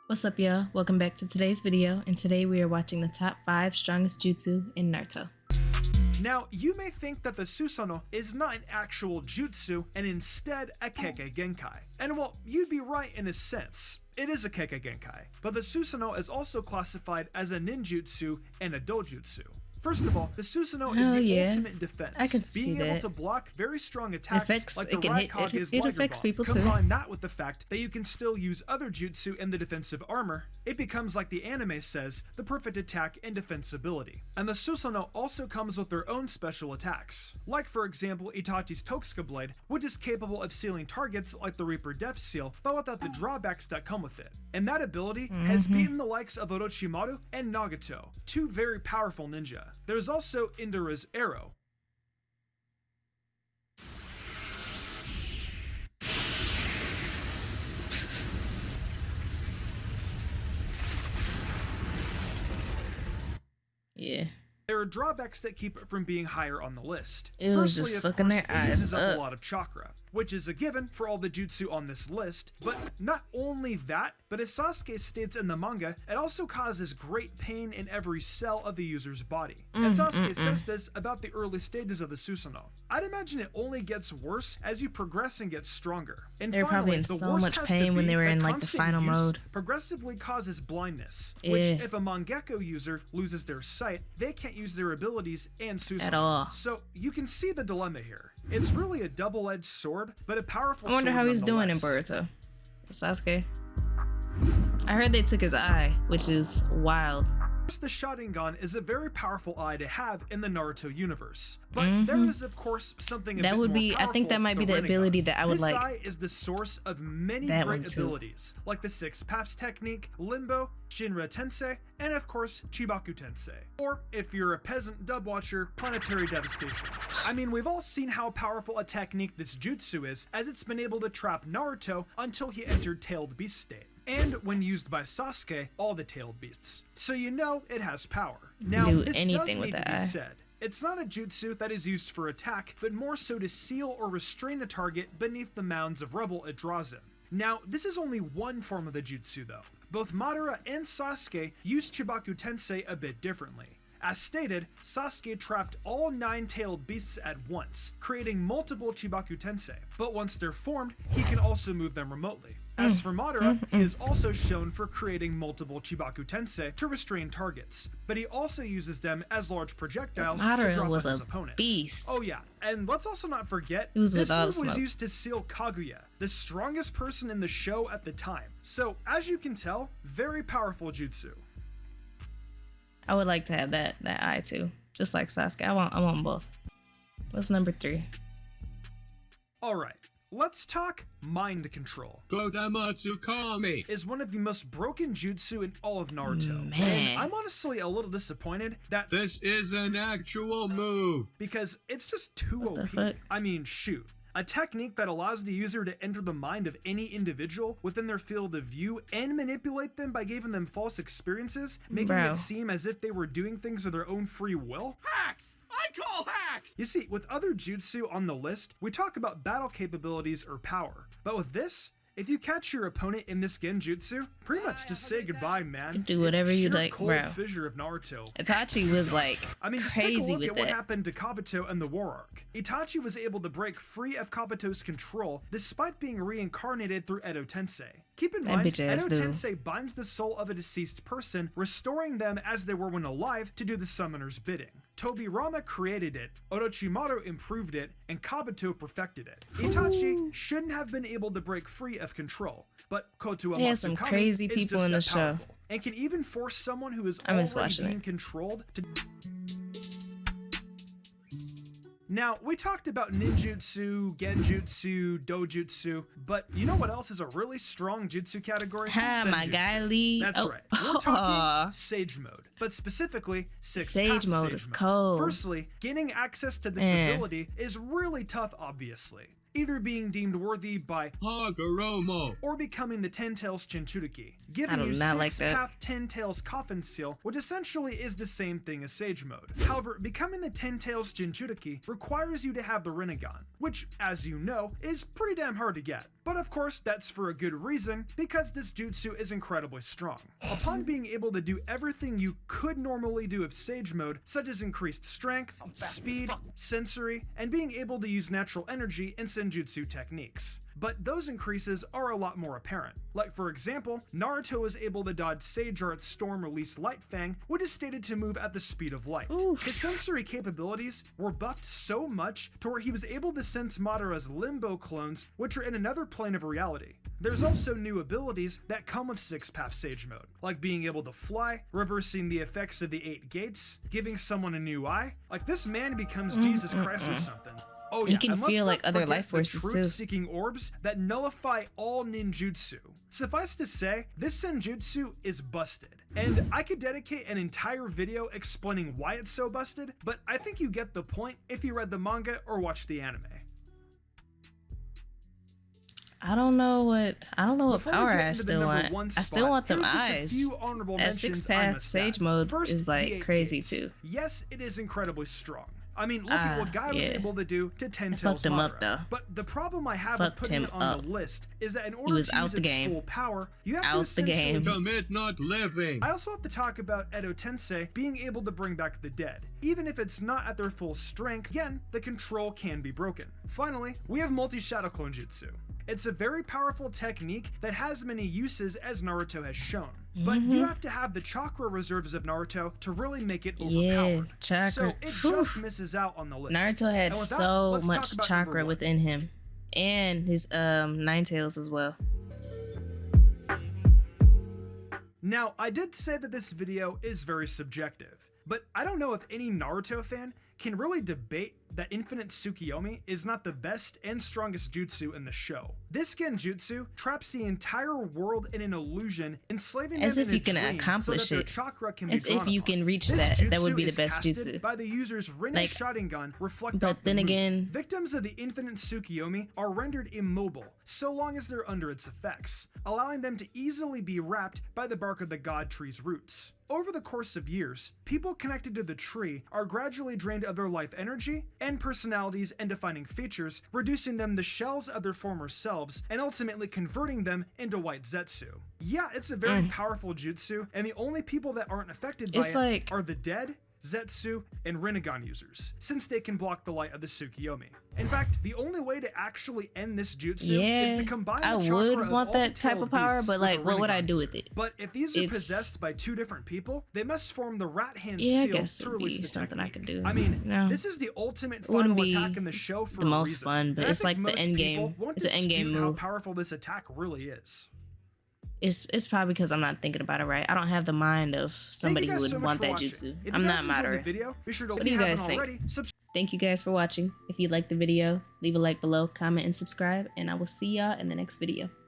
What's up, y'all? Welcome back to today's video, and today we are watching the top 5 strongest jutsu in Naruto. Now, you may think that the Susanoo is not an actual jutsu and instead a Kekkei Genkai. And well, you'd be right in a sense. It is a Kekkei Genkai, but the Susanoo is also classified as a ninjutsu and a dojutsu. First of all, the Susanoo is the ultimate defense. I can see being able that. to block very strong attacks like the Raikage's it Liger affects Bomb. people too. Combine that with the fact that you can still use other jutsu in the defensive armor, it becomes, like the anime says, the perfect attack and defense ability. And the Susanoo also comes with their own special attacks, like for example Itachi's Tokusa Blade, which is capable of sealing targets like the Reaper Death Seal, but without the drawbacks that come with it. And that ability has beaten the likes of Orochimaru and Nagato, two very powerful ninja. There's also Indura's Arrow. Yeah. There are drawbacks that keep it from being higher on the list. It was just fucking their eyes it uses up. a lot of chakra, which is a given for all the jutsu on this list, but not only that, but as Sasuke states in the manga, it also causes great pain in every cell of the user's body. And Sasuke says this about the early stages of the Susanoo. I'd imagine it only gets worse as you progress and get stronger. And They're probably in so much pain when they were in like the final mode. Progressively causes blindness, Yeah. which if a Mangekyo user loses their sight, they can't use their abilities and Susanoo. At all. So you can see the dilemma here. It's really a double-edged sword, but a powerful sword. I wonder how he's doing in Boruto. Sasuke. I heard they took his eye, which is wild. The Sharingan is a very powerful eye to have in the Naruto universe, but there is of course something that would be. I think that might be the ability that I would like. This eye is the source of many great abilities, like the Six Paths technique, Limbo, Shinra Tensei, and of course Chibaku Tensei. Or if you're a peasant dub watcher, Planetary Devastation. I mean, we've all seen how powerful a technique this jutsu is, as it's been able to trap Naruto until he entered Tailed Beast state. And when used by Sasuke, all the tailed beasts. So you know it has power. Now, this does need to be said. It's not a jutsu that is used for attack, but more so to seal or restrain the target beneath the mounds of rubble it draws in. Now, this is only one form of the jutsu though. Both Madara and Sasuke use Chibaku Tensei a bit differently. As stated, Sasuke trapped all 9 tailed beasts at once, creating multiple Chibaku Tensei, but once they're formed, he can also move them remotely. As for Madara, he is also shown for creating multiple Chibaku Tensei to restrain targets, but he also uses them as large projectiles to drop on his opponents. Beast. Oh yeah, and let's also not forget, this move was used to seal Kaguya, the strongest person in the show at the time. So, as you can tell, very powerful jutsu. I would like to have that eye too, just like Sasuke. I want both. What's number 3? All right, let's talk mind control. Kodamatsu is one of the most broken jutsu in all of Naruto. Man. And I'm honestly a little disappointed that this is an actual move, because it's just too OP. Fuck? I mean, shoot. A technique that allows the user to enter the mind of any individual within their field of view and manipulate them by giving them false experiences, making it seem as if they were doing things of their own free will. hacks! I call hacks! You see, with other jutsu on the list, we talk about battle capabilities or power. But with this, if you catch your opponent in this genjutsu, pretty much just say goodbye, man. You can do whatever you like, cold bro. fissure of Naruto. Itachi was like Just crazy take a look with at that. what happened to Kabuto and the War Arc. Itachi was able to break free of Kabuto's control despite being reincarnated through Edo Tensei. Keep in mind, Edo Tensei binds the soul of a deceased person, restoring them as they were when alive to do the summoner's bidding. Tobirama created it, Orochimaru improved it, and Kabuto perfected it. Itachi shouldn't have been able to break free of control, but Kotoa He has some Matsukami crazy is people just in the that show. powerful, and can even force someone who is I miss already watching being it. controlled to... Now, we talked about ninjutsu, genjutsu, dojutsu, but you know what else is a really strong jutsu category? My guy Lee. That's right. We're talking Sage Mode, but specifically Six Paths Sage Mode is cold. Firstly, gaining access to this ability is really tough, obviously. either being deemed worthy by Hagoromo or becoming the Ten Tails Jinchuriki, giving you six-path Ten Tails Coffin Seal, which essentially is the same thing as Sage Mode. However, becoming the Ten Tails Jinchuriki requires you to have the Rinnegan, which, as you know, is pretty damn hard to get. But of course, that's for a good reason, because this jutsu is incredibly strong. Upon being able to do everything you could normally do with Sage Mode, such as increased strength, speed, sensory, and being able to use natural energy and senjutsu techniques. But those increases are a lot more apparent. Like for example, Naruto was able to dodge Sage Art's Storm Release Light Fang, which is stated to move at the speed of light. Ooh. His sensory capabilities were buffed so much to where he was able to sense Madara's Limbo clones, which are in another plane of reality. There's also new abilities that come with 6-path Sage Mode, like being able to fly, reversing the effects of the 8 gates, giving someone a new eye. Like this man becomes Jesus Christ or something. Oh yeah, you can feel like other life forces too. Truth-seeking orbs that nullify all ninjutsu. Suffice to say, this senjutsu is busted. And I could dedicate an entire video explaining why it's so busted, but I think you get the point if you read the manga or watch the anime. I don't know what Before we power get I into the still number want. one I still spot, want them here's just a eyes. few honorable That mentions I 6-path must Sage add. Mode First, is the like 8 crazy gates. too. Yes, it is incredibly strong. I mean, look at what Guy was Yeah. able to do to Ten I Tails fucked him up, Madara. though. But the problem I have with Fucked putting him it on up. the list is that in He order was to out use the its game. full power, you have to Out the essentially game. Commit not living. I also have to talk about Edo Tensei being able to bring back the dead. Even if it's not at their full strength, again, the control can be broken. Finally, we have multi-shadow clone jutsu. It's a very powerful technique that has many uses as Naruto has shown. But you have to have the chakra reserves of Naruto to really make it overpowered. chakra. So it just misses out on the list. Naruto had And with that, so let's talk much about chakra number one. within him, and his 9 tails as well. Now, I did say that this video is very subjective, but I don't know if any Naruto fan can really debate that Infinite Tsukiyomi is not the best and strongest jutsu in the show. This genjutsu traps the entire world in an illusion, enslaving As them if in a you can dream accomplish so that their it. chakra can be As if drawn you upon. can reach This that would jutsu be the is best casted jutsu. by the user's Rinne Like, Sharingan reflect but off the then moon. again- Victims of the Infinite Tsukiyomi are rendered immobile so long as they're under its effects, allowing them to easily be wrapped by the bark of the god tree's roots. Over the course of years, people connected to the tree are gradually drained of their life energy and personalities and defining features, reducing them to shells of their former selves and ultimately converting them into white Zetsu. Yeah, it's a very powerful jutsu, and the only people that aren't affected by It's it like- are the dead, Zetsu, and Rinnegan users, since they can block the light of the Tsukiyomi. In fact, the only way to actually end this jutsu is to combine the I chakra would of want all that type tailed of power, beasts but with like, a what would I Rinnegan do user. with it? But if these are It's- possessed by two different people, they must form the rat hand Yeah, I seal guess to it'd release be the something I technique. could do. I mean, No. this is the ultimate It wouldn't final be attack in the show for the a most reason. fun, but And I it's think like the most end people game. won't It's an end game dispute how move. powerful this attack really is. It's probably because I'm not thinking about it right. I don't have the mind of somebody who Thank you guys would so much want for that watching. jutsu. If I'm you not guys enjoyed the moderate. video, be sure to, What if do you you guys haven't think? already, subscribe. Thank you guys for watching. If you liked the video, leave a like below, comment, and subscribe, and I will see y'all in the next video.